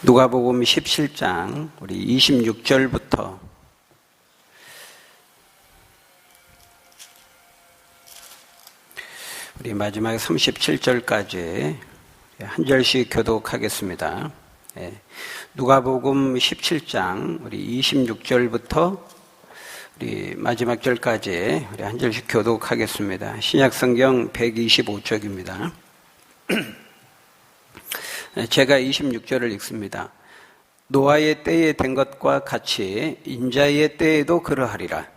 누가복음 17장 우리 26절부터 우리 마지막 37절까지 한 절씩 교독하겠습니다. 누가복음 17장 우리 26절부터 우리 마지막 절까지 우리 한 절씩 교독하겠습니다. 신약성경 125쪽입니다. 제가 26절을 읽습니다. 노아의 때에 된 것과 같이 인자의 때에도 그러하리라.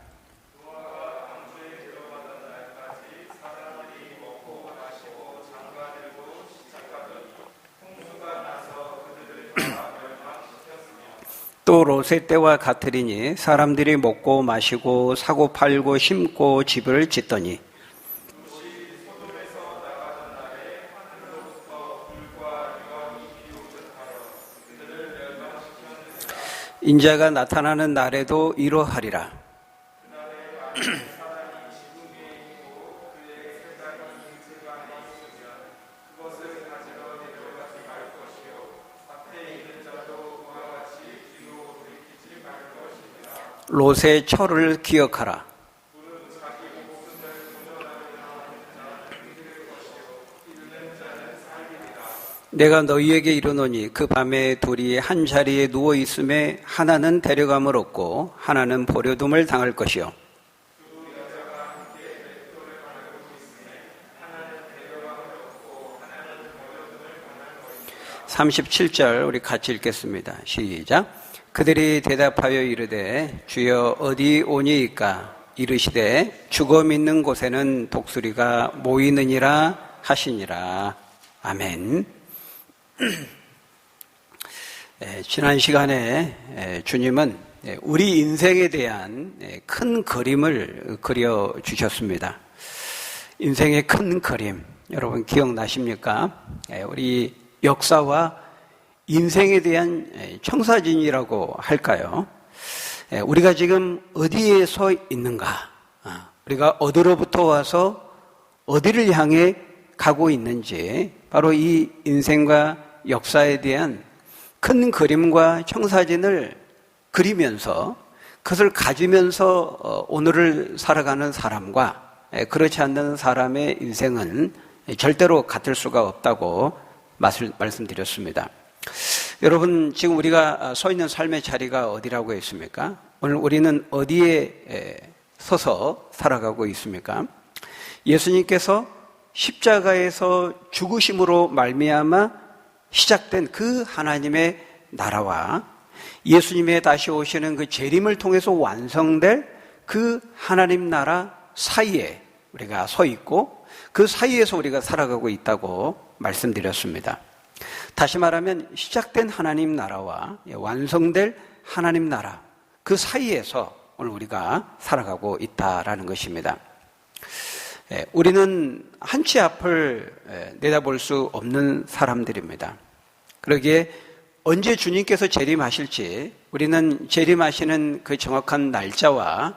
또 롯의 때와 같으리니 사람들이 먹고 마시고 사고 팔고 심고 집을 짓더니 인자가 나타나는 날에도 이러하리라. 롯의 철을 기억하라. 내가 너희에게 이르노니 그 밤에 둘이 한 자리에 누워 있음에 하나는 데려감을 얻고 하나는 버려둠을 당할 것이요. 37절 우리 같이 읽겠습니다. 시작. 그들이 대답하여 이르되 주여 어디 오니이까? 이르시되 죽어 믿는 곳에는 독수리가 모이느니라 하시니라. 아멘. 지난 시간에 주님은 우리 인생에 대한 큰 그림을 그려주셨습니다. 인생의 큰 그림, 여러분 기억나십니까? 우리 역사와 인생에 대한 청사진이라고 할까요? 우리가 지금 어디에 서 있는가? 우리가 어디로부터 와서 어디를 향해 가고 있는지 바로 이 인생과 역사에 대한 큰 그림과 청사진을 그리면서 그것을 가지면서 오늘을 살아가는 사람과 그렇지 않는 사람의 인생은 절대로 같을 수가 없다고 말씀드렸습니다. 여러분, 지금 우리가 서 있는 삶의 자리가 어디라고 했습니까? 오늘 우리는 어디에 서서 살아가고 있습니까? 예수님께서 십자가에서 죽으심으로 말미암아 시작된 그 하나님의 나라와 예수님의 다시 오시는 그 재림을 통해서 완성될 그 하나님 나라 사이에 우리가 서 있고 그 사이에서 우리가 살아가고 있다고 말씀드렸습니다. 다시 말하면 시작된 하나님 나라와 완성될 하나님 나라 그 사이에서 오늘 우리가 살아가고 있다라는 것입니다. 우리는 한 치 앞을 내다볼 수 없는 사람들입니다. 그러기에 언제 주님께서 재림하실지 우리는 재림하시는 그 정확한 날짜와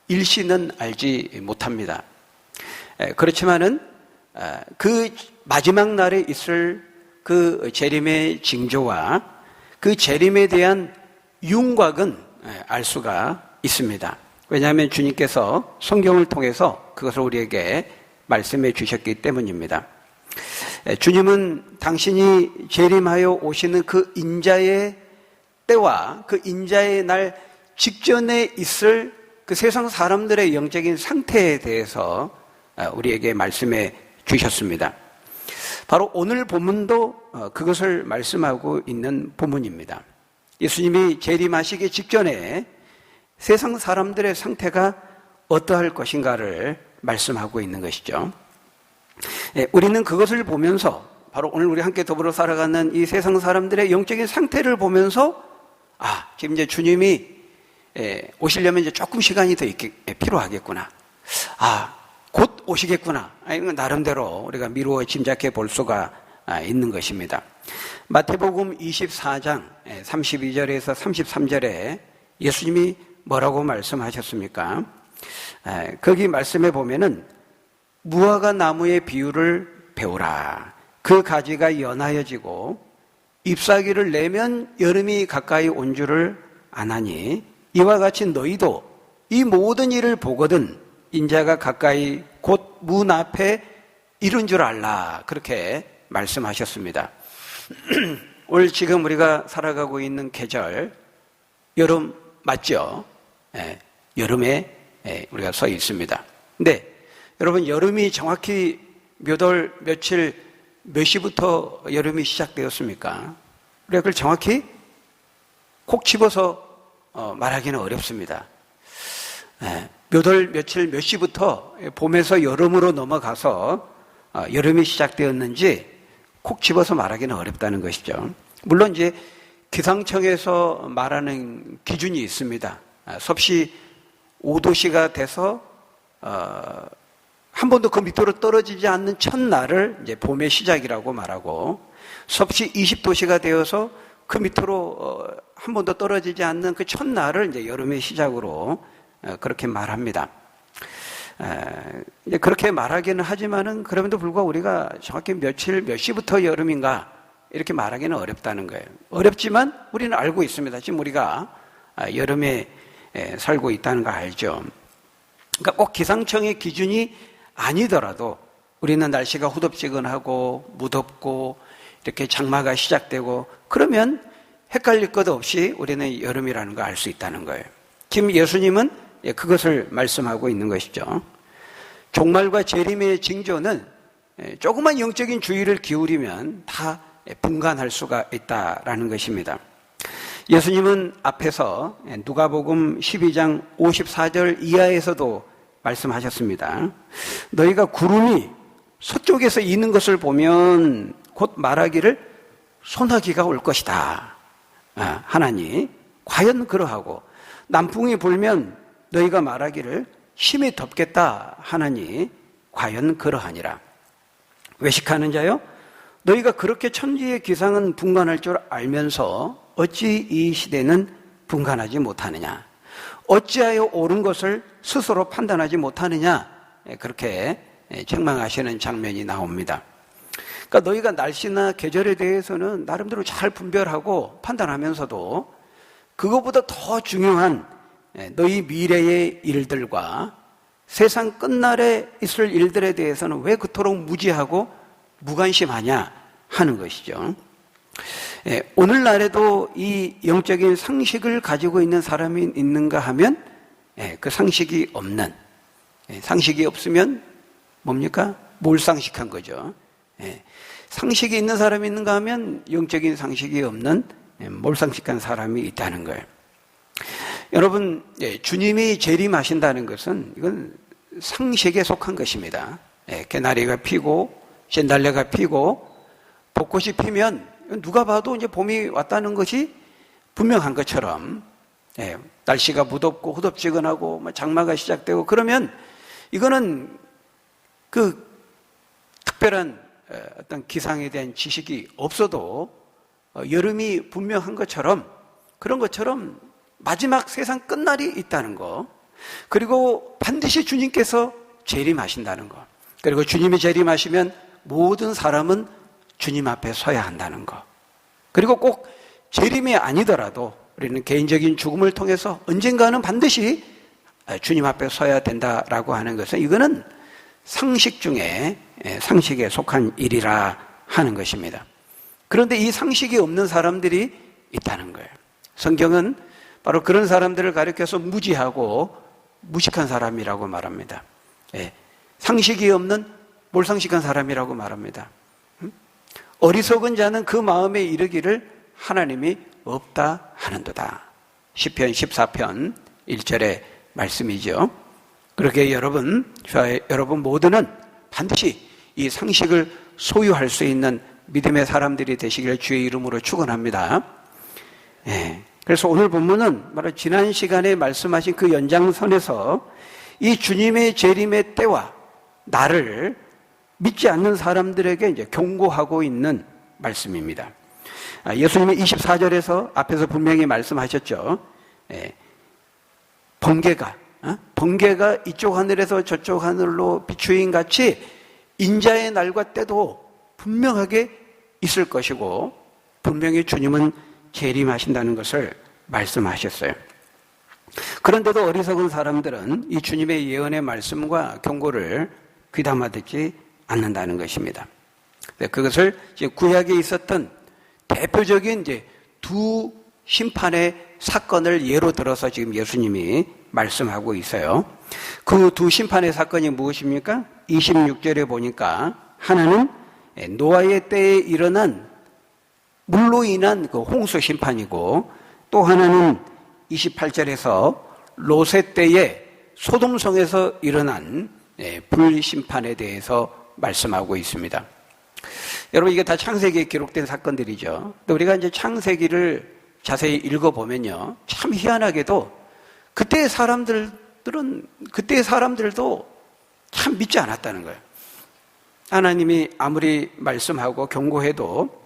일시는 알지 못합니다. 그렇지만은 그 마지막 날에 있을 그 재림의 징조와 그 재림에 대한 윤곽은 알 수가 있습니다. 왜냐하면 주님께서 성경을 통해서 그것을 우리에게 말씀해 주셨기 때문입니다. 주님은 당신이 재림하여 오시는 그 인자의 때와 그 인자의 날 직전에 있을 그 세상 사람들의 영적인 상태에 대해서 우리에게 말씀해 주셨습니다. 바로 오늘 본문도 그것을 말씀하고 있는 본문입니다. 예수님이 재림하시기 직전에 세상 사람들의 상태가 어떠할 것인가를 말씀하고 있는 것이죠. 우리는 그것을 보면서 바로 오늘 우리 함께 더불어 살아가는 이 세상 사람들의 영적인 상태를 보면서 지금 이제 주님이 오시려면 이제 조금 시간이 더 필요하겠구나. 곧 오시겠구나. 이건 나름대로 우리가 미루어 짐작해 볼 수가 있는 것입니다. 마태복음 24장 32절에서 33절에 예수님이 뭐라고 말씀하셨습니까? 거기 말씀해 보면은 무화과 나무의 비유를 배우라. 그 가지가 연하여지고 잎사귀를 내면 여름이 가까이 온 줄을 아나니 이와 같이 너희도 이 모든 일을 보거든 인자가 가까이 곧 문 앞에 이른 줄 알라. 그렇게 말씀하셨습니다. 오늘 지금 우리가 살아가고 있는 계절 여름 맞죠? 여름에 우리가 서 있습니다. 근데 여러분 여름이 정확히 몇 월 며칠 몇 시부터 여름이 시작되었습니까? 우리가 그걸 정확히 콕 집어서 말하기는 어렵습니다. 몇 월 며칠 몇 시부터 봄에서 여름으로 넘어가서 여름이 시작되었는지 콕 집어서 말하기는 어렵다는 것이죠. 물론 이제 기상청에서 말하는 기준이 있습니다. 섭씨 5도씨가 돼서 한 번도 그 밑으로 떨어지지 않는 첫날을 이제 봄의 시작이라고 말하고, 섭씨 20도씨가 되어서 그 밑으로 한 번도 떨어지지 않는 그 첫날을 이제 여름의 시작으로 그렇게 말합니다. 이제 그렇게 말하기는 하지만은 그럼에도 불구하고 우리가 정확히 며칠 몇 시부터 여름인가 이렇게 말하기는 어렵다는 거예요. 어렵지만 우리는 알고 있습니다. 지금 우리가 여름에 살고 있다는 거 알죠. 그러니까 꼭 기상청의 기준이 아니더라도 우리는 날씨가 후덥지근하고 무덥고 이렇게 장마가 시작되고 그러면 헷갈릴 것 없이 우리는 여름이라는 걸 알 수 있다는 거예요. 지금 예수님은 그것을 말씀하고 있는 것이죠. 종말과 재림의 징조는 조그만 영적인 주의를 기울이면 다 분간할 수가 있다라는 것입니다. 예수님은 앞에서 누가복음 12장 54절 이하에서도 말씀하셨습니다. 너희가 구름이 서쪽에서 이는 것을 보면 곧 말하기를 소나기가 올 것이다 하나니 과연 그러하고, 남풍이 불면 너희가 말하기를 심히 덥겠다 하나니 과연 그러하니라. 외식하는 자여, 너희가 그렇게 천지의 기상은 분간할 줄 알면서 어찌 이 시대는 분간하지 못하느냐? 어찌하여 옳은 것을 스스로 판단하지 못하느냐? 그렇게 책망하시는 장면이 나옵니다. 그러니까 너희가 날씨나 계절에 대해서는 나름대로 잘 분별하고 판단하면서도 그것보다 더 중요한 너희 미래의 일들과 세상 끝날에 있을 일들에 대해서는 왜 그토록 무지하고 무관심하냐 하는 것이죠. 오늘날에도 이 영적인 상식을 가지고 있는 사람이 있는가 하면 그 상식이 없는, 상식이 없으면 뭡니까? 몰상식한 거죠. 상식이 있는 사람이 있는가 하면 영적인 상식이 없는 몰상식한 사람이 있다는 거예요. 여러분, 주님이 재림하신다는 것은 이건 상식에 속한 것입니다. 개나리가 피고 젠달래가 피고 벚꽃이 피면 누가 봐도 이제 봄이 왔다는 것이 분명한 것처럼, 날씨가 무덥고 후덥지근하고 장마가 시작되고 그러면 이거는 그 특별한 어떤 기상에 대한 지식이 없어도 여름이 분명한 것처럼, 그런 것처럼 마지막 세상 끝날이 있다는 거, 그리고 반드시 주님께서 재림하신다는 거, 그리고 주님이 재림하시면 모든 사람은 주님 앞에 서야 한다는 거, 그리고 꼭 재림이 아니더라도 우리는 개인적인 죽음을 통해서 언젠가는 반드시 주님 앞에 서야 된다라고 하는 것은, 이거는 상식 중에 상식에 속한 일이라 하는 것입니다. 그런데 이 상식이 없는 사람들이 있다는 거예요. 성경은 바로 그런 사람들을 가리켜서 무지하고 무식한 사람이라고 말합니다. 상식이 없는 몰상식한 사람이라고 말합니다. 어리석은 자는 그 마음에 이르기를 하나님이 없다 하는도다. 시편 14편 1절의 말씀이죠. 그렇게 여러분 모두는 반드시 이 상식을 소유할 수 있는 믿음의 사람들이 되시기를 주의 이름으로 축원합니다. 그래서 오늘 본문은 바로 지난 시간에 말씀하신 그 연장선에서 이 주님의 재림의 때와 나를 믿지 않는 사람들에게 이제 경고하고 있는 말씀입니다. 예수님이 24절에서 앞에서 분명히 말씀하셨죠. 번개가 이쪽 하늘에서 저쪽 하늘로 비추인 같이 인자의 날과 때도 분명하게 있을 것이고, 분명히 주님은 재림하신다는 것을 말씀하셨어요. 그런데도 어리석은 사람들은 이 주님의 예언의 말씀과 경고를 귀담아 듣지 않는다는 것입니다. 그것을 이제 구약에 있었던 대표적인 이제 두 심판의 사건을 예로 들어서 지금 예수님이 말씀하고 있어요. 그 두 심판의 사건이 무엇입니까? 26절에 보니까 하나는 노아의 때에 일어난 물로 인한 그 홍수 심판이고, 또 하나는 28절에서 롯의 때에 소돔성에서 일어난 불심판에 대해서 말씀하고 있습니다. 여러분, 이게 다 창세기에 기록된 사건들이죠. 근데 우리가 이제 창세기를 자세히 읽어보면요, 참 희한하게도 그때의 사람들도 참 믿지 않았다는 거예요. 하나님이 아무리 말씀하고 경고해도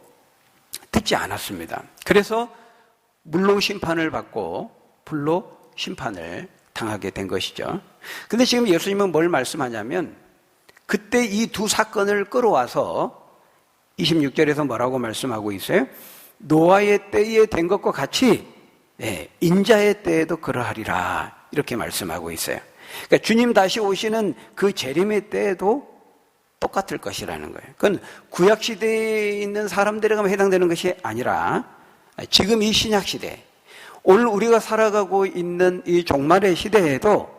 듣지 않았습니다. 그래서 물로 심판을 받고 불로 심판을 당하게 된 것이죠. 근데 지금 예수님은 뭘 말씀하냐면, 그때 이 두 사건을 끌어와서 26절에서 뭐라고 말씀하고 있어요? 노아의 때에 된 것과 같이 인자의 때에도 그러하리라, 이렇게 말씀하고 있어요. 그러니까 주님 다시 오시는 그 재림의 때에도 똑같을 것이라는 거예요. 그건 구약시대에 있는 사람들에게만 해당되는 것이 아니라 지금 이 신약시대, 오늘 우리가 살아가고 있는 이 종말의 시대에도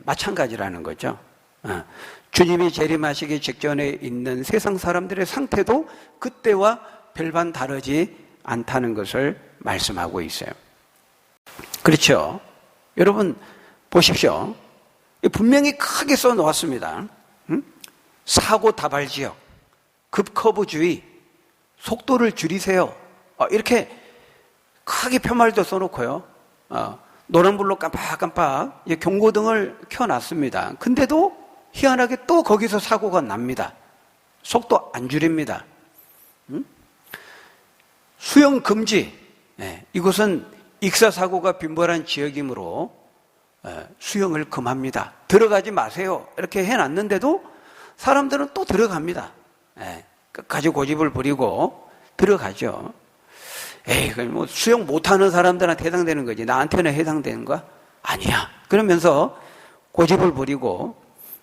마찬가지라는 거죠. 주님이 재림하시기 직전에 있는 세상 사람들의 상태도 그때와 별반 다르지 않다는 것을 말씀하고 있어요. 그렇죠? 여러분 보십시오. 분명히 크게 써놓았습니다. 사고 다발 지역, 급커브주의, 속도를 줄이세요. 이렇게 크게 표말도 써놓고요. 노란불로 깜빡깜빡 경고등을 켜놨습니다. 근데도 희한하게 또 거기서 사고가 납니다. 속도 안 줄입니다. 수영 금지. 이곳은 익사사고가 빈번한 지역이므로 수영을 금합니다. 들어가지 마세요. 이렇게 해놨는데도 사람들은 또 들어갑니다. 끝까지 고집을 부리고 들어가죠. 그건 뭐 수영 못하는 사람들한테 해당되는 거지, 나한테는 해당되는 거야? 아니야. 그러면서 고집을 부리고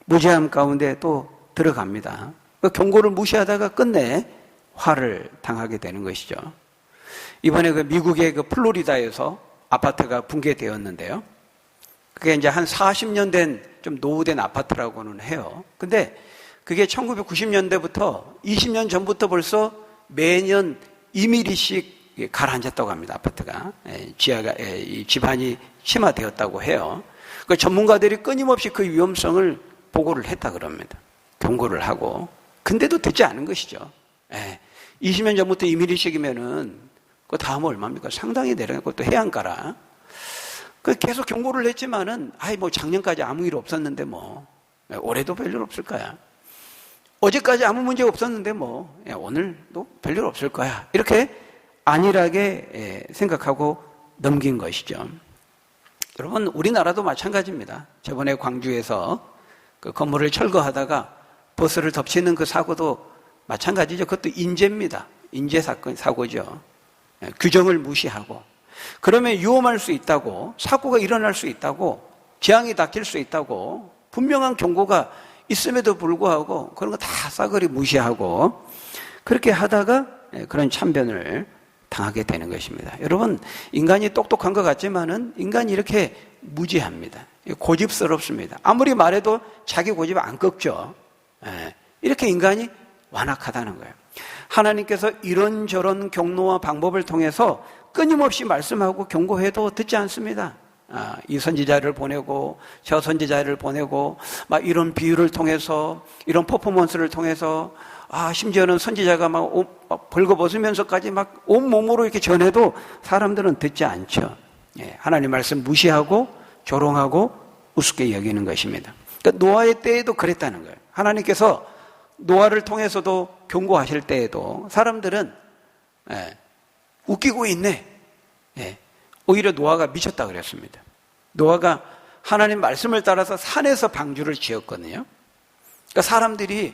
무죄함 가운데 또 들어갑니다. 그 경고를 무시하다가 끝내 화를 당하게 되는 것이죠. 이번에 그 미국의 그 플로리다에서 아파트가 붕괴되었는데요. 그게 이제 한 40년 된 좀 노후된 아파트라고는 해요. 근데 그게 1990년대부터 20년 전부터 벌써 매년 2mm씩 가라앉았다고 합니다. 아파트가 지하가 지반이 침하되었다고 해요. 그 전문가들이 끊임없이 그 위험성을 보고를 했다 그럽니다. 경고를 하고. 근데도 듣지 않은 것이죠. 20년 전부터 2mm씩이면은 그 다음은 얼마입니까? 상당히 내려가고 또 해안가라. 그 계속 경고를 했지만은 뭐 작년까지 아무 일 없었는데 뭐 올해도 별일 없을 거야. 어제까지 아무 문제 없었는데 뭐 오늘도 별일 없을 거야. 이렇게 안일하게 생각하고 넘긴 것이죠. 여러분, 우리나라도 마찬가지입니다. 저번에 광주에서 그 건물을 철거하다가 버스를 덮치는 그 사고도 마찬가지죠. 그것도 인재입니다. 인재 사고죠. 규정을 무시하고, 그러면 위험할 수 있다고, 사고가 일어날 수 있다고, 재앙이 닥칠 수 있다고 분명한 경고가 있음에도 불구하고 그런 거 다 싸그리 무시하고 그렇게 하다가 그런 참변을 당하게 되는 것입니다. 여러분, 인간이 똑똑한 것 같지만은 인간이 이렇게 무지합니다. 고집스럽습니다. 아무리 말해도 자기 고집 안 꺾죠. 이렇게 인간이 완악하다는 거예요. 하나님께서 이런저런 경로와 방법을 통해서 끊임없이 말씀하고 경고해도 듣지 않습니다. 이 선지자를 보내고 저 선지자를 보내고 막 이런 비유를 통해서, 이런 퍼포먼스를 통해서, 심지어는 선지자가 막 벌거벗으면서까지 막 온몸으로 이렇게 전해도 사람들은 듣지 않죠. 하나님 말씀 무시하고 조롱하고 우습게 여기는 것입니다. 그러니까 노아의 때에도 그랬다는 거예요. 하나님께서 노아를 통해서도 경고하실 때에도 사람들은 웃기고 있네. 오히려 노아가 미쳤다 그랬습니다. 노아가 하나님 말씀을 따라서 산에서 방주를 지었거든요. 그러니까 사람들이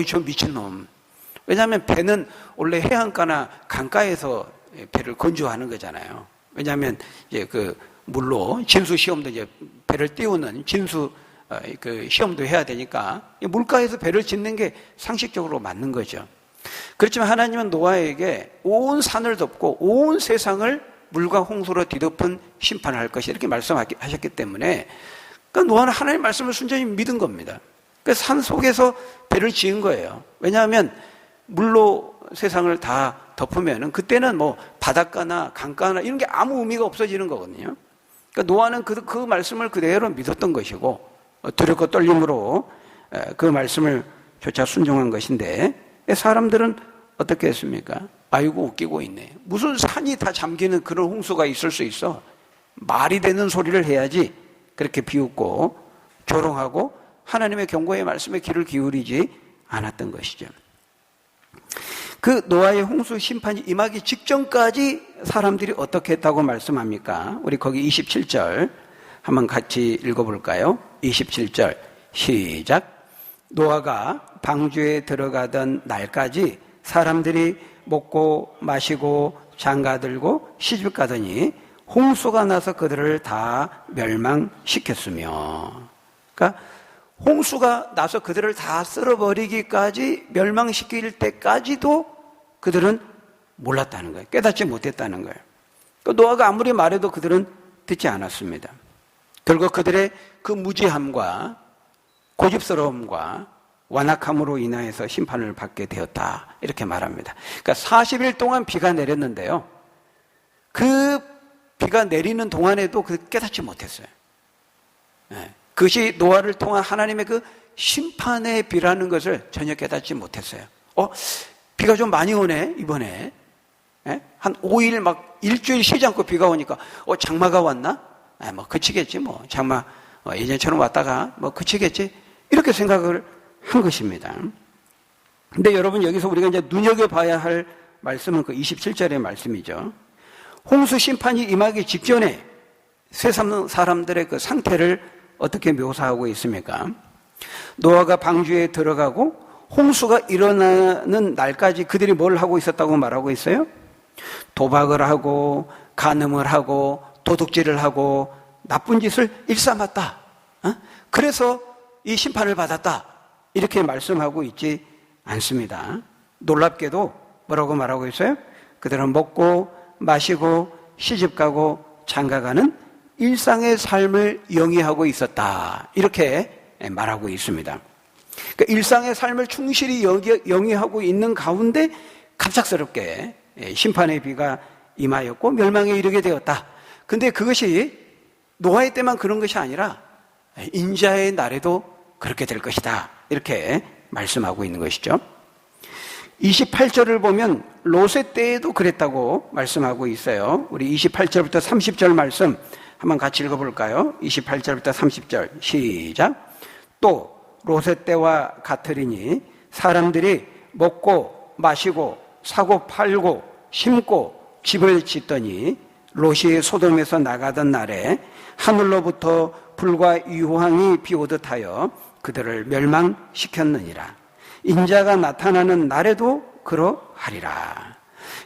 저 미친놈, 왜냐하면 배는 원래 해안가나 강가에서 배를 건조하는 거잖아요. 왜냐하면 이제 그 물로 진수 시험도 이제 배를 띄우는 진수 그 시험도 해야 되니까 물가에서 배를 짓는 게 상식적으로 맞는 거죠. 그렇지만 하나님은 노아에게 온 산을 덮고 온 세상을 물과 홍수로 뒤덮은 심판을 할 것이 이렇게 말씀하셨기 때문에 그러니까 노아는 하나님의 말씀을 순전히 믿은 겁니다. 그래서 산 속에서 배를 지은 거예요. 왜냐하면 물로 세상을 다 덮으면은 그때는 뭐 바닷가나 강가나 이런 게 아무 의미가 없어지는 거거든요. 그러니까 노아는 그 말씀을 그대로 믿었던 것이고 두렵고 떨림으로 그 말씀을 조차 순종한 것인데 사람들은 어떻게 했습니까? 아이고 웃기고 있네. 무슨 산이 다 잠기는 그런 홍수가 있을 수 있어. 말이 되는 소리를 해야지. 그렇게 비웃고 조롱하고 하나님의 경고의 말씀에 귀를 기울이지 않았던 것이죠. 그 노아의 홍수 심판이 임하기 직전까지 사람들이 어떻게 했다고 말씀합니까? 우리 거기 27절 한번 같이 읽어볼까요? 27절 시작. 노아가 방주에 들어가던 날까지 사람들이 먹고 마시고 장가들고 시집가더니 홍수가 나서 그들을 다 멸망시켰으며, 그러니까 홍수가 나서 그들을 다 쓸어버리기까지 멸망시킬 때까지도 그들은 몰랐다는 거예요. 깨닫지 못했다는 거예요. 노아가 아무리 말해도 그들은 듣지 않았습니다. 결국 그들의 그 무지함과 고집스러움과 완악함으로 인하여서 심판을 받게 되었다. 이렇게 말합니다. 그러니까 40일 동안 비가 내렸는데요. 그 비가 내리는 동안에도 그 깨닫지 못했어요. 그것이 노아를 통한 하나님의 그 심판의 비라는 것을 전혀 깨닫지 못했어요. 비가 좀 많이 오네, 이번에. 한 5일 막 일주일 쉬지 않고 비가 오니까, 장마가 왔나? 뭐, 그치겠지, 뭐. 장마, 예전처럼 왔다가, 뭐, 그치겠지. 이렇게 생각을 한 것입니다. 근데 여러분, 여기서 우리가 이제 눈여겨봐야 할 말씀은 그 27절의 말씀이죠. 홍수 심판이 임하기 직전에 세상 사람들의 그 상태를 어떻게 묘사하고 있습니까? 노아가 방주에 들어가고 홍수가 일어나는 날까지 그들이 뭘 하고 있었다고 말하고 있어요? 도박을 하고 간음을 하고 도둑질을 하고 나쁜 짓을 일삼았다. 그래서 이 심판을 받았다. 이렇게 말씀하고 있지 않습니다. 놀랍게도 뭐라고 말하고 있어요? 그들은 먹고 마시고 시집가고 장가가는 일상의 삶을 영위하고 있었다. 이렇게 말하고 있습니다. 그러니까 일상의 삶을 충실히 영위하고 있는 가운데 갑작스럽게 심판의 비가 임하였고 멸망에 이르게 되었다. 근데 그것이 노아의 때만 그런 것이 아니라 인자의 날에도 그렇게 될 것이다. 이렇게 말씀하고 있는 것이죠. 28절을 보면 롯의 때에도 그랬다고 말씀하고 있어요. 우리 28절부터 30절 말씀 한번 같이 읽어볼까요? 28절부터 30절 시작. 또 롯의 때와 같으리니 사람들이 먹고 마시고 사고 팔고 심고 집을 짓더니 롯이 소돔에서 나가던 날에 하늘로부터 불과 유황이 비오듯 하여 그들을 멸망시켰느니라. 인자가 나타나는 날에도 그러하리라.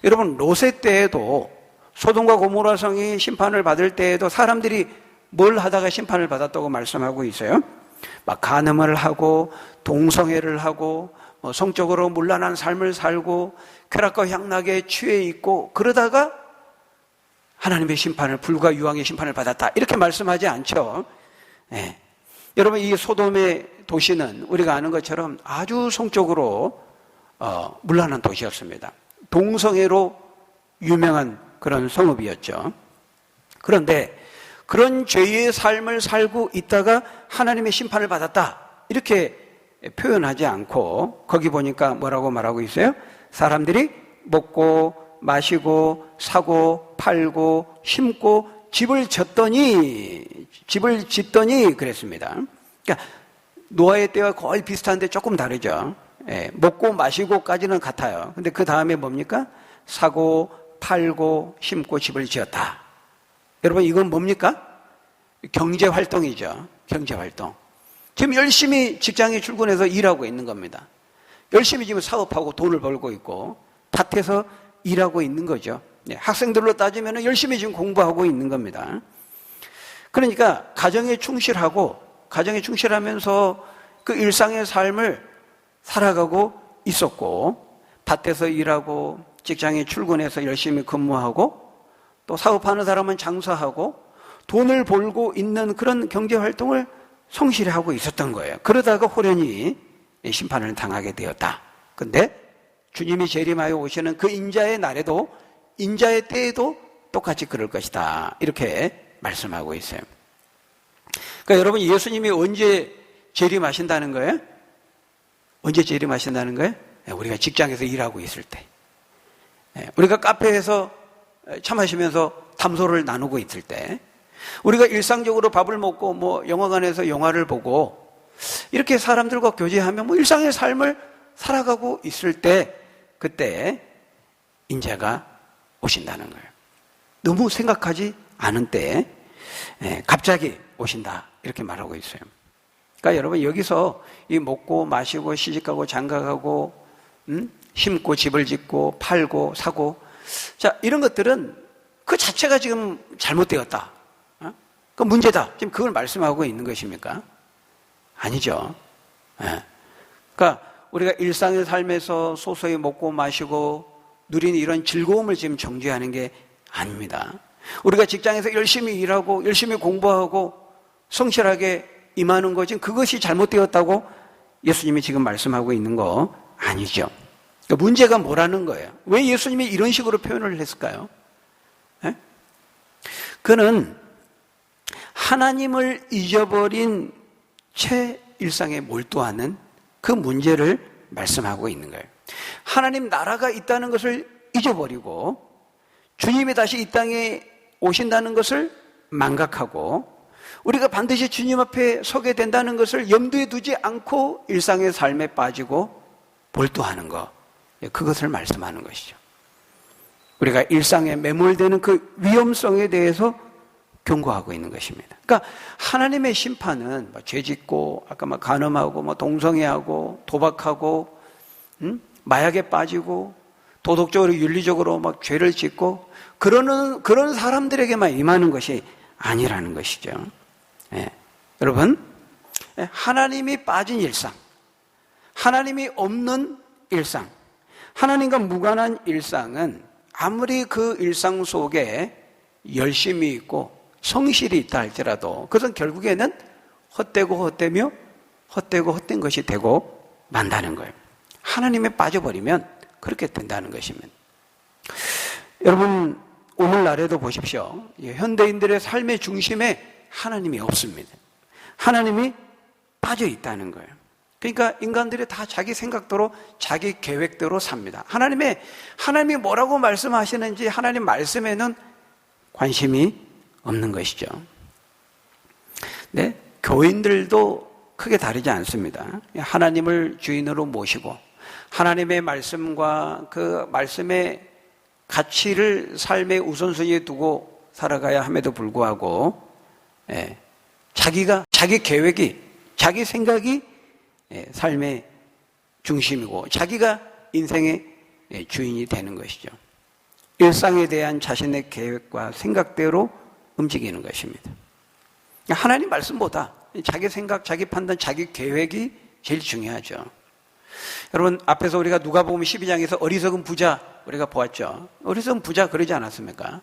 여러분, 롯의 때에도 소돔과 고모라 성이 심판을 받을 때에도 사람들이 뭘 하다가 심판을 받았다고 말씀하고 있어요? 막 간음을 하고 동성애를 하고 성적으로 문란한 삶을 살고 쾌락과 향락에 취해 있고 그러다가 하나님의 심판을, 불과 유황의 심판을 받았다. 이렇게 말씀하지 않죠. 네. 여러분, 이 소돔의 도시는 우리가 아는 것처럼 아주 성적으로 문란한 도시였습니다. 동성애로 유명한 그런 성읍이었죠. 그런데 그런 죄의 삶을 살고 있다가 하나님의 심판을 받았다. 이렇게 표현하지 않고 거기 보니까 뭐라고 말하고 있어요? 사람들이 먹고 마시고 사고 팔고 심고 집을 짓더니 그랬습니다. 그러니까 노아의 때와 거의 비슷한데 조금 다르죠. 먹고 마시고까지는 같아요. 근데 그 다음에 뭡니까? 사고 팔고 심고 집을 지었다. 여러분, 이건 뭡니까? 경제활동이죠. 경제활동. 지금 열심히 직장에 출근해서 일하고 있는 겁니다. 열심히 지금 사업하고 돈을 벌고 있고 밭에서 일하고 있는 거죠. 학생들로 따지면 열심히 지금 공부하고 있는 겁니다. 그러니까 가정에 충실하면서 그 일상의 삶을 살아가고 있었고, 밭에서 일하고 직장에 출근해서 열심히 근무하고 또 사업하는 사람은 장사하고 돈을 벌고 있는 그런 경제활동을 성실히 하고 있었던 거예요. 그러다가 호련히 심판을 당하게 되었다. 근데 주님이 재림하여 오시는 그 인자의 날에도, 인자의 때에도 똑같이 그럴 것이다, 이렇게 말씀하고 있어요. 그러니까 여러분, 예수님이 언제 재림하신다는 거예요? 언제 재림하신다는 거예요? 우리가 직장에서 일하고 있을 때, 우리가 카페에서 차 마시면서 담소를 나누고 있을 때, 우리가 일상적으로 밥을 먹고 뭐 영화관에서 영화를 보고 이렇게 사람들과 교제하며 뭐 일상의 삶을 살아가고 있을 때, 그때 인자가 오신다는 거예요. 너무 생각하지 않은 때 갑자기 오신다, 이렇게 말하고 있어요. 그러니까 여러분, 여기서 이 먹고 마시고 시집가고 장가가고 심고 집을 짓고 팔고 사고, 자, 이런 것들은 그 자체가 지금 잘못되었다, 그 문제다, 지금 그걸 말씀하고 있는 것입니까? 아니죠. 그러니까 우리가 일상의 삶에서 소소히 먹고 마시고 누리는 이런 즐거움을 지금 정죄하는 게 아닙니다. 우리가 직장에서 열심히 일하고 열심히 공부하고 성실하게 임하는 거, 지금 그것이 잘못되었다고 예수님이 지금 말씀하고 있는 거 아니죠. 그러니까 문제가 뭐라는 거예요? 왜 예수님이 이런 식으로 표현을 했을까요? 그는 하나님을 잊어버린 채 일상에 몰두하는 그 문제를 말씀하고 있는 거예요. 하나님 나라가 있다는 것을 잊어버리고 주님이 다시 이 땅에 오신다는 것을 망각하고 우리가 반드시 주님 앞에 서게 된다는 것을 염두에 두지 않고 일상의 삶에 빠지고 몰두하는 것, 그것을 말씀하는 것이죠. 우리가 일상에 매몰되는 그 위험성에 대해서 경고하고 있는 것입니다. 그러니까 하나님의 심판은 죄짓고, 아까 간음하고, 동성애하고, 도박하고, 마약에 빠지고, 도덕적으로 윤리적으로 죄를 짓고 그런 사람들에게만 임하는 것이 아니라는 것이죠. 여러분, 하나님이 빠진 일상, 하나님이 없는 일상, 하나님과 무관한 일상은 아무리 그 일상 속에 열심히 있고 성실이 있다 할지라도 그것은 결국에는 헛되고 헛되며 헛되고 헛된 것이 되고 만다는 거예요. 하나님에 빠져버리면 그렇게 된다는 것입니다. 여러분, 오늘날에도 보십시오. 현대인들의 삶의 중심에 하나님이 없습니다. 하나님이 빠져 있다는 거예요. 그러니까 인간들이 다 자기 생각대로 자기 계획대로 삽니다. 하나님이 뭐라고 말씀하시는지 하나님 말씀에는 관심이 없는 것이죠. 네, 교인들도 크게 다르지 않습니다. 하나님을 주인으로 모시고 하나님의 말씀과 그 말씀의 가치를 삶의 우선순위에 두고 살아가야 함에도 불구하고 자기 계획이, 자기 생각이 삶의 중심이고 자기가 인생의 주인이 되는 것이죠. 일상에 대한 자신의 계획과 생각대로 움직이는 것입니다. 하나님 말씀보다 자기 생각, 자기 판단, 자기 계획이 제일 중요하죠. 여러분, 앞에서 우리가 누가복음 12장에서 어리석은 부자 우리가 보았죠. 어리석은 부자 그러지 않았습니까?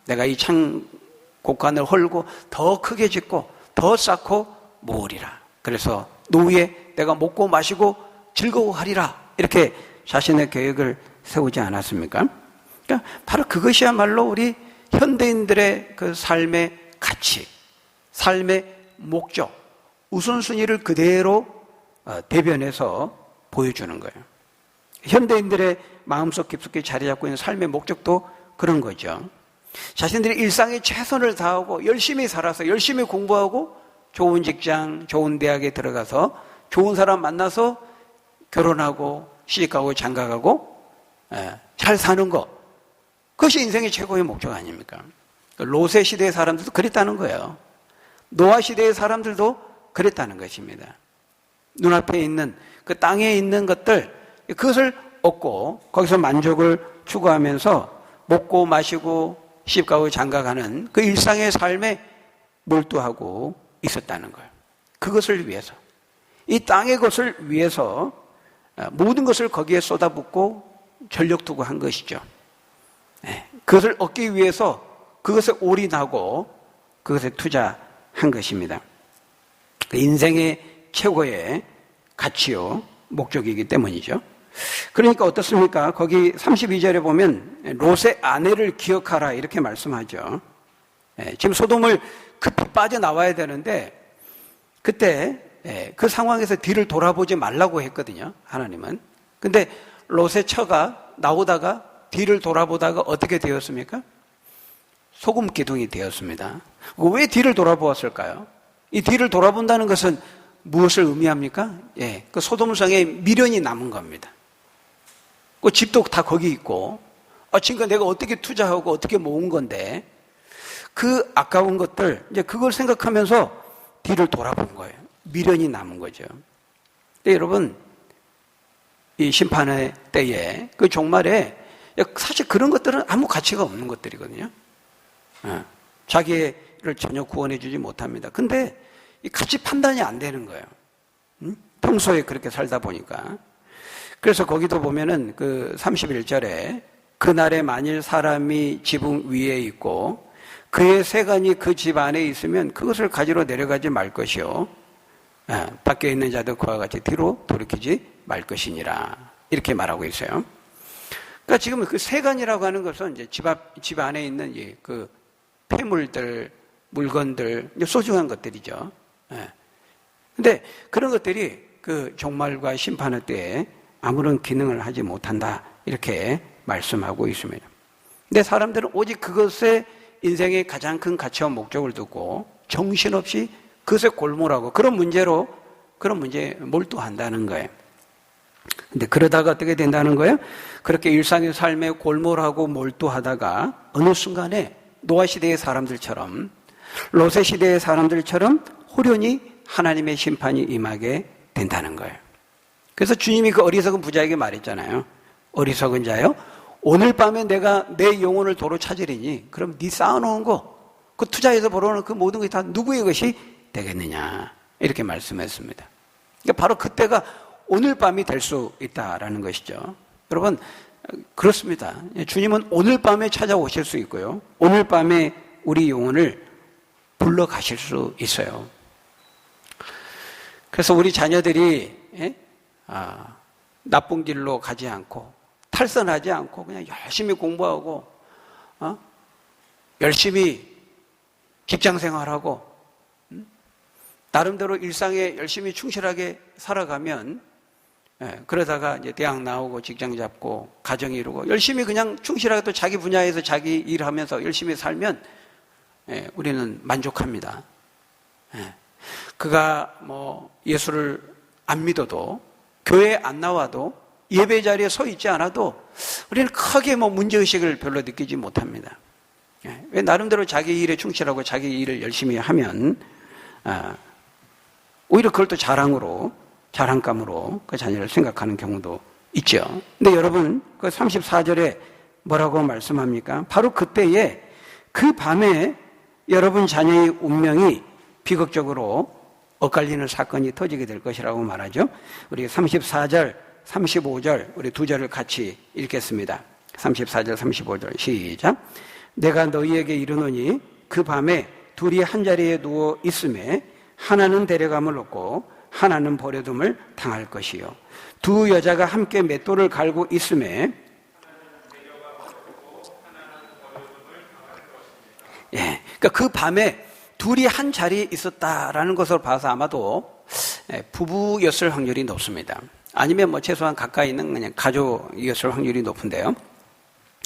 내가 이 창곡간을 헐고 더 크게 짓고 더 쌓고 모으리라. 그래서 노후에 내가 먹고 마시고 즐거워하리라. 이렇게 자신의 계획을 세우지 않았습니까? 그러니까 바로 그것이야말로 우리 현대인들의 그 삶의 가치, 삶의 목적, 우선순위를 그대로 대변해서 보여주는 거예요. 현대인들의 마음속 깊숙이 자리 잡고 있는 삶의 목적도 그런 거죠. 자신들이 일상에 최선을 다하고 열심히 살아서 열심히 공부하고 좋은 직장, 좋은 대학에 들어가서 좋은 사람 만나서 결혼하고 시집가고 장가가고 잘 사는 것, 그것이 인생의 최고의 목적 아닙니까? 로세 시대의 사람들도 그랬다는 거예요. 노아 시대의 사람들도 그랬다는 것입니다. 눈앞에 있는 그 땅에 있는 것들, 그것을 얻고 거기서 만족을 추구하면서 먹고 마시고 시집가고 장가가는 그 일상의 삶에 몰두하고 있었다는 거예요. 그것을 위해서, 이 땅의 것을 위해서 모든 것을 거기에 쏟아붓고 전력 두고 한 것이죠. 그것을 얻기 위해서 그것에 올인하고 그것에 투자한 것입니다. 인생의 최고의 가치요, 목적이기 때문이죠. 그러니까 어떻습니까? 거기 32절에 보면 롯의 아내를 기억하라 이렇게 말씀하죠. 지금 소돔을 급히 빠져나와야 되는데 그때 그 상황에서 뒤를 돌아보지 말라고 했거든요, 하나님은. 근데 롯의 처가 나오다가 뒤를 돌아보다가 어떻게 되었습니까? 소금 기둥이 되었습니다. 왜 뒤를 돌아보았을까요? 이 뒤를 돌아본다는 것은 무엇을 의미합니까? 그 소돔성에 미련이 남은 겁니다. 그 집도 다 거기 있고, 지금까지 내가 어떻게 투자하고 어떻게 모은 건데, 그 아까운 것들, 이제 그걸 생각하면서 뒤를 돌아본 거예요. 미련이 남은 거죠. 근데 여러분, 이 심판의 때에, 그 종말에, 사실 그런 것들은 아무 가치가 없는 것들이거든요. 자기를 전혀 구원해주지 못합니다. 근데 이 가치 판단이 안 되는 거예요. 평소에 그렇게 살다 보니까. 그래서 거기도 보면은 그 31절에 그날에 만일 사람이 지붕 위에 있고 그의 세간이 그 집 안에 있으면 그것을 가지러 내려가지 말 것이요. 밖에 있는 자도 그와 같이 뒤로 돌이키지 말 것이니라. 이렇게 말하고 있어요. 그러니까 지금 그 세간이라고 하는 것은 이제 집 안에 있는 그 폐물들, 물건들, 소중한 것들이죠. 근데 그런 것들이 그 종말과 심판의 때에 아무런 기능을 하지 못한다. 이렇게 말씀하고 있습니다. 근데 사람들은 오직 그것에 인생의 가장 큰 가치와 목적을 두고 정신없이 그것에 골몰하고 그런 문제에 몰두한다는 거예요. 근데 그러다가 어떻게 된다는 거예요? 그렇게 일상의 삶에 골몰하고 몰두하다가 어느 순간에 노아 시대의 사람들처럼, 롯의 시대의 사람들처럼 호련히 하나님의 심판이 임하게 된다는 거예요. 그래서 주님이 그 어리석은 부자에게 말했잖아요. 어리석은 자요, 오늘 밤에 내가 내 영혼을 도로 찾으리니 그럼 네 쌓아놓은 거, 그 투자해서 벌어오는 그 모든 것이 다 누구의 것이 되겠느냐, 이렇게 말씀했습니다. 그러니까 바로 그때가 오늘 밤이 될 수 있다라는 것이죠. 여러분, 그렇습니다. 주님은 오늘 밤에 찾아오실 수 있고요, 오늘 밤에 우리 영혼을 불러가실 수 있어요. 그래서 우리 자녀들이 나쁜 길로 가지 않고 탈선하지 않고 그냥 열심히 공부하고 열심히 직장생활하고 나름대로 일상에 열심히 충실하게 살아가면, 그러다가 이제 대학 나오고 직장 잡고 가정 이루고 열심히 그냥 충실하게 또 자기 분야에서 자기 일하면서 열심히 살면 우리는 만족합니다. 그가 예수를 안 믿어도, 교회에 안 나와도, 예배 자리에 서 있지 않아도 우리는 크게 문제의식을 별로 느끼지 못합니다. 왜? 나름대로 자기 일에 충실하고 자기 일을 열심히 하면 오히려 그걸 또 자랑감으로 그 자녀를 생각하는 경우도 있죠. 근데 여러분, 그 34절에 뭐라고 말씀합니까? 바로 그때에, 그 밤에 여러분 자녀의 운명이 비극적으로 엇갈리는 사건이 터지게 될 것이라고 말하죠. 우리 34절, 35절, 우리 두 절을 같이 읽겠습니다. 34절, 35절 시작. 내가 너희에게 이르노니 그 밤에 둘이 한자리에 누워 있음에 하나는 데려감을 얻고 하나는 버려둠을 당할 것이요. 두 여자가 함께 맷돌을 갈고 있음에 그러니까 그 밤에 둘이 한 자리에 있었다라는 것을 봐서 아마도 부부였을 확률이 높습니다. 아니면 최소한 가까이 있는 그냥 가족이었을 확률이 높은데요.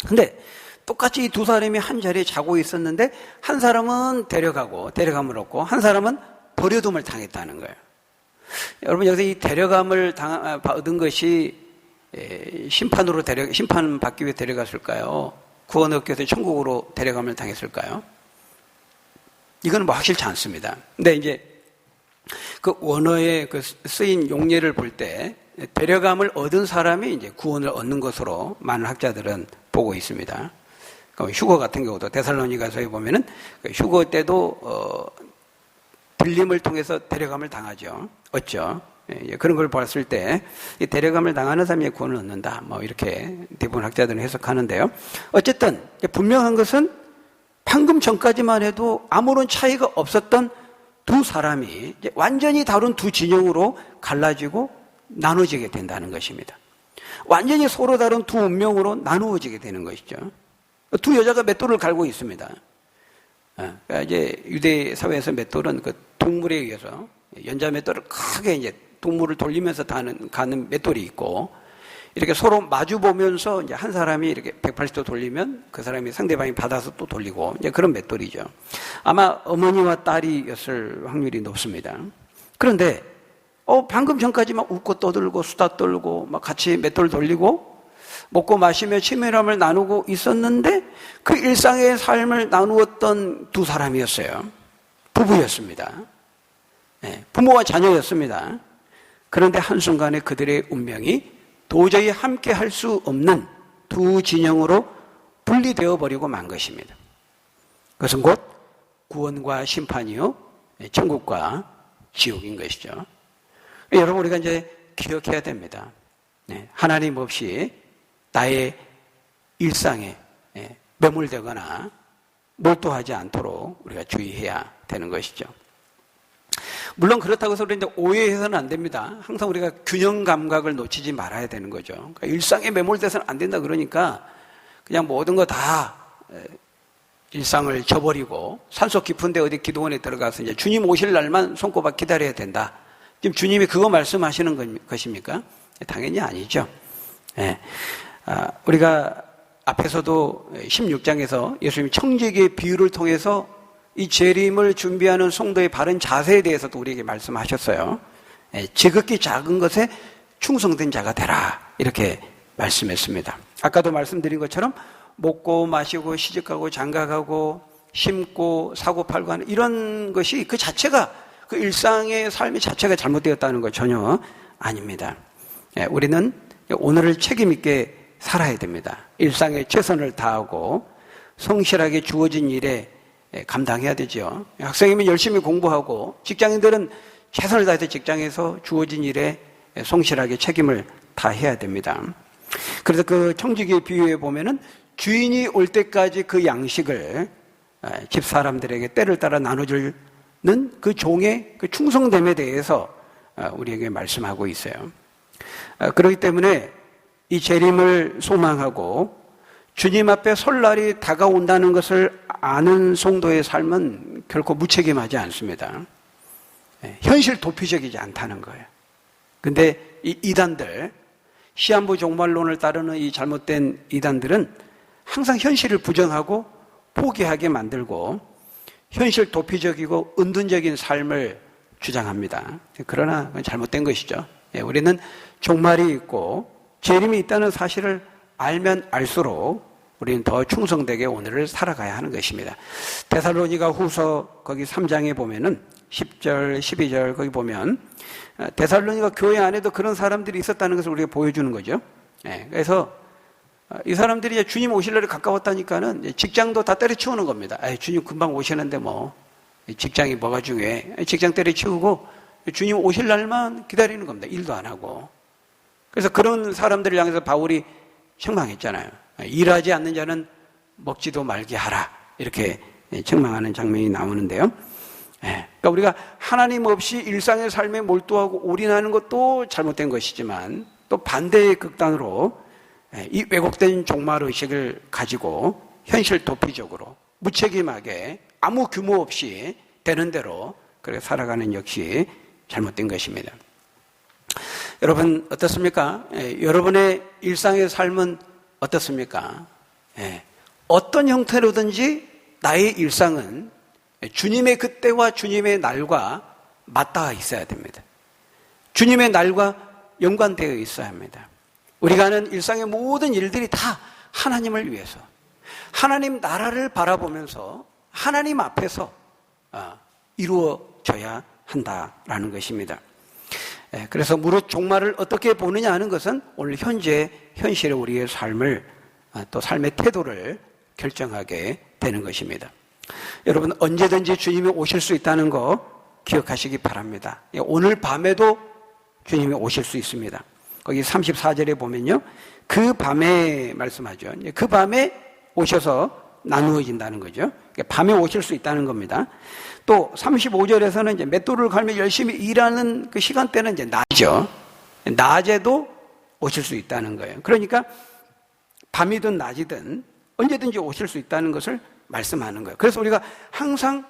근데 똑같이 이 두 사람이 한 자리에 자고 있었는데 한 사람은 데려감을 얻고 한 사람은 버려둠을 당했다는 거예요. 여러분, 여기서 이 데려감을 얻은 것이 심판받기 위해 데려갔을까요? 구원 얻기 위해서 천국으로 데려감을 당했을까요? 이건 확실치 않습니다. 근데 이제 그 원어에 그 쓰인 용례를 볼 때 데려감을 얻은 사람이 이제 구원을 얻는 것으로 많은 학자들은 보고 있습니다. 휴거 같은 경우도 데살로니가서에 보면은 휴거 때도 들림을 통해서 데려감을 당하죠. 얻죠. 그런 걸 봤을 때 이 데려감을 당하는 사람이 구원을 얻는다. 뭐 이렇게 대부분 학자들은 해석하는데요. 어쨌든 분명한 것은 방금 전까지만 해도 아무런 차이가 없었던 두 사람이 이제 완전히 다른 두 진영으로 갈라지고 나눠지게 된다는 것입니다. 완전히 서로 다른 두 운명으로 나누어지게 되는 것이죠. 두 여자가 맷돌을 갈고 있습니다. 그러니까 이제 유대 사회에서 맷돌은 그 동물에 의해서 연자 맷돌을 크게 이제 동물을 돌리면서 가는 맷돌이 있고, 이렇게 서로 마주 보면서 이제 한 사람이 이렇게 180도 돌리면 그 사람이 상대방이 받아서 또 돌리고, 이제 그런 맷돌이죠. 아마 어머니와 딸이었을 확률이 높습니다. 그런데 방금 전까지만 웃고 떠들고 수다 떨고 막 같이 맷돌 돌리고 먹고 마시며 친밀함을 나누고 있었는데 그 일상의 삶을 나누었던 두 사람이었어요. 부부였습니다. 부모와 자녀였습니다. 그런데 한순간에 그들의 운명이 도저히 함께 할 수 없는 두 진영으로 분리되어 버리고 만 것입니다. 그것은 곧 구원과 심판이요, 천국과 지옥인 것이죠. 여러분, 우리가 이제 기억해야 됩니다. 하나님 없이 나의 일상에 매몰되거나 몰두하지 않도록 우리가 주의해야 되는 것이죠. 물론 그렇다고 해서 이제 오해해서는 안 됩니다. 항상 우리가 균형 감각을 놓치지 말아야 되는 거죠. 그러니까 일상에 매몰돼서는 안 된다 그러니까 그냥 모든 거 다 일상을 저버리고 산속 깊은 데 어디 기도원에 들어가서 이제 주님 오실 날만 손꼽아 기다려야 된다. 지금 주님이 그거 말씀하시는 것입니까? 당연히 아니죠. 우리가 앞에서도 16장에서 예수님이 청지기의 비유를 통해서 이 재림을 준비하는 성도의 바른 자세에 대해서도 우리에게 말씀하셨어요. 지극히 작은 것에 충성된 자가 되라, 이렇게 말씀했습니다. 아까도 말씀드린 것처럼 먹고 마시고 시집가고 장가가고 심고 사고 팔고 하는 이런 것이 그 자체가, 그 일상의 삶의 자체가 잘못되었다는 것 전혀 아닙니다. 우리는 오늘을 책임 있게 살아야 됩니다. 일상에 최선을 다하고 성실하게 주어진 일에 감당해야 되죠. 학생이면 열심히 공부하고, 직장인들은 최선을 다해서 직장에서 주어진 일에 성실하게 책임을 다해야 됩니다. 그래서 그 청지기의 비유에 보면은 주인이 올 때까지 그 양식을 집 사람들에게 때를 따라 나눠주는 그 종의 그 충성됨에 대해서 우리에게 말씀하고 있어요. 그렇기 때문에 이 재림을 소망하고 주님 앞에 설 날이 다가온다는 것을 아는 성도의 삶은 결코 무책임하지 않습니다. 현실 도피적이지 않다는 거예요. 근데 이 이단들, 시한부 종말론을 따르는 이 잘못된 이단들은 항상 현실을 부정하고 포기하게 만들고 현실 도피적이고 은둔적인 삶을 주장합니다. 그러나 그건 잘못된 것이죠. 우리는 종말이 있고 재림이 있다는 사실을 알면 알수록 우리는 더 충성되게 오늘을 살아가야 하는 것입니다. 데살로니가 후서 거기 3장에 보면은 10절, 12절 거기 보면 데살로니가 교회 안에도 그런 사람들이 있었다는 것을 우리가 보여주는 거죠. 그래서 이 사람들이 이제 주님 오실 날이 가까웠다니까는 직장도 다 때려치우는 겁니다. 주님 금방 오시는데 뭐 직장이 뭐가 중요해. 직장 때려치우고 주님 오실 날만 기다리는 겁니다. 일도 안 하고. 그래서 그런 사람들을 향해서 바울이 책망했잖아요. 일하지 않는 자는 먹지도 말게 하라, 이렇게 책망하는 장면이 나오는데요. 그러니까 우리가 하나님 없이 일상의 삶에 몰두하고 올인하는 것도 잘못된 것이지만 또 반대의 극단으로 이 왜곡된 종말의식을 가지고 현실 도피적으로 무책임하게 아무 규모 없이 되는 대로 그렇게 살아가는 역시 잘못된 것입니다. 여러분 어떻습니까? 여러분의 일상의 삶은 어떻습니까? 어떤 형태로든지 나의 일상은 주님의 그때와 주님의 날과 맞닿아 있어야 됩니다. 주님의 날과 연관되어 있어야 합니다. 우리가 하는 일상의 모든 일들이 다 하나님을 위해서, 하나님 나라를 바라보면서 하나님 앞에서 이루어져야 한다라는 것입니다. 그래서 무릇 종말을 어떻게 보느냐 하는 것은 오늘 현재 현실의 우리의 삶을 또 삶의 태도를 결정하게 되는 것입니다. 여러분 언제든지 주님이 오실 수 있다는 거 기억하시기 바랍니다. 오늘 밤에도 주님이 오실 수 있습니다. 거기 34절에 보면요. 그 밤에 말씀하죠. 그 밤에 오셔서 나누어진다는 거죠. 밤에 오실 수 있다는 겁니다. 또 35절에서는 이제 맷돌을 갈며 열심히 일하는 그 시간대는 이제 낮이죠. 낮에도 오실 수 있다는 거예요. 그러니까 밤이든 낮이든 언제든지 오실 수 있다는 것을 말씀하는 거예요. 그래서 우리가 항상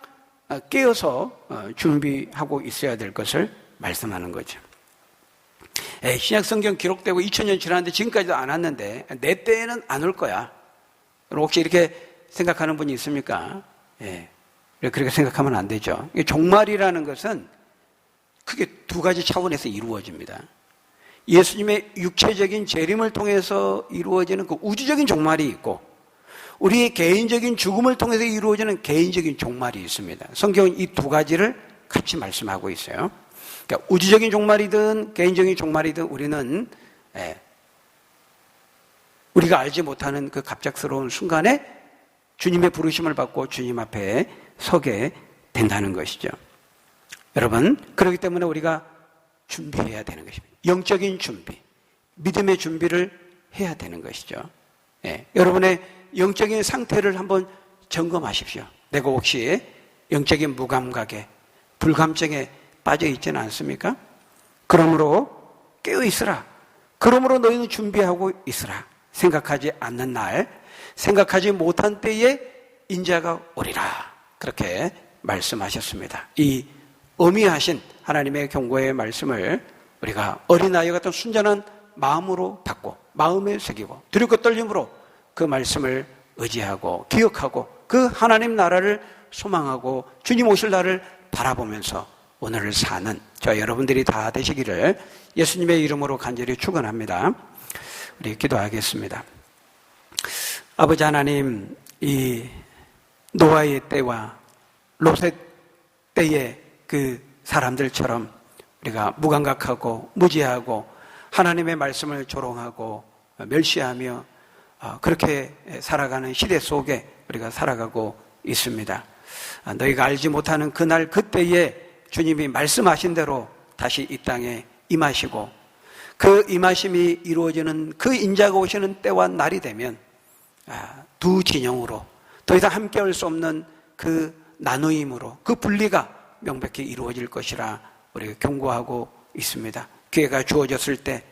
깨어서 준비하고 있어야 될 것을 말씀하는 거죠. 신약 성경 기록되고 2000년 지났는데 지금까지도 안 왔는데 내 때에는 안 올 거야. 혹시 이렇게 생각하는 분이 있습니까? 그렇게 생각하면 안 되죠. 종말이라는 것은 크게 두 가지 차원에서 이루어집니다. 예수님의 육체적인 재림을 통해서 이루어지는 그 우주적인 종말이 있고 우리의 개인적인 죽음을 통해서 이루어지는 개인적인 종말이 있습니다. 성경은 이 두 가지를 같이 말씀하고 있어요. 그러니까 우주적인 종말이든 개인적인 종말이든 우리는 우리가 알지 못하는 그 갑작스러운 순간에 주님의 부르심을 받고 주님 앞에 서게 된다는 것이죠. 여러분, 그렇기 때문에 우리가 준비해야 되는 것입니다. 영적인 준비, 믿음의 준비를 해야 되는 것이죠. 여러분의 영적인 상태를 한번 점검하십시오. 내가 혹시 영적인 무감각에, 불감증에 빠져 있지는 않습니까? 그러므로 깨어 있으라. 그러므로 너희는 준비하고 있으라. 생각하지 않는 날, 생각하지 못한 때에 인자가 오리라. 그렇게 말씀하셨습니다. 이 어미하신 하나님의 경고의 말씀을 우리가 어린아이 같은 순전한 마음으로 받고 마음에 새기고 두렵고 떨림으로 그 말씀을 의지하고 기억하고 그 하나님 나라를 소망하고 주님 오실 날을 바라보면서 오늘을 사는 저 여러분들이 다 되시기를 예수님의 이름으로 간절히 축원합니다. 우리 기도하겠습니다. 아버지 하나님, 이 노아의 때와 롯의 때의 그 사람들처럼 우리가 무감각하고 무지하고 하나님의 말씀을 조롱하고 멸시하며 그렇게 살아가는 시대 속에 우리가 살아가고 있습니다. 너희가 알지 못하는 그날 그때에 주님이 말씀하신 대로 다시 이 땅에 임하시고 그 임하심이 이루어지는 그 인자가 오시는 때와 날이 되면 두 진영으로 더 이상 함께할 수 없는 그 나누임으로 그 분리가 명백히 이루어질 것이라 우리가 경고하고 있습니다. 기회가 주어졌을 때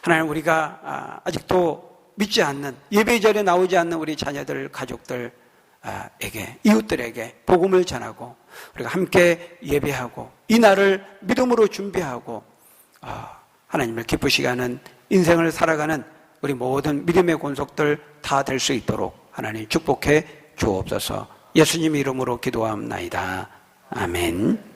하나님 우리가 아직도 믿지 않는 예배 자리에 나오지 않는 우리 자녀들 가족들에게 이웃들에게 복음을 전하고 우리가 함께 예배하고 이 날을 믿음으로 준비하고 하나님을 기쁘시게 하는 인생을 살아가는 우리 모든 믿음의 권속들 다 될 수 있도록 하나님 축복해 주옵소서. 예수님 이름으로 기도합나이다. 아멘.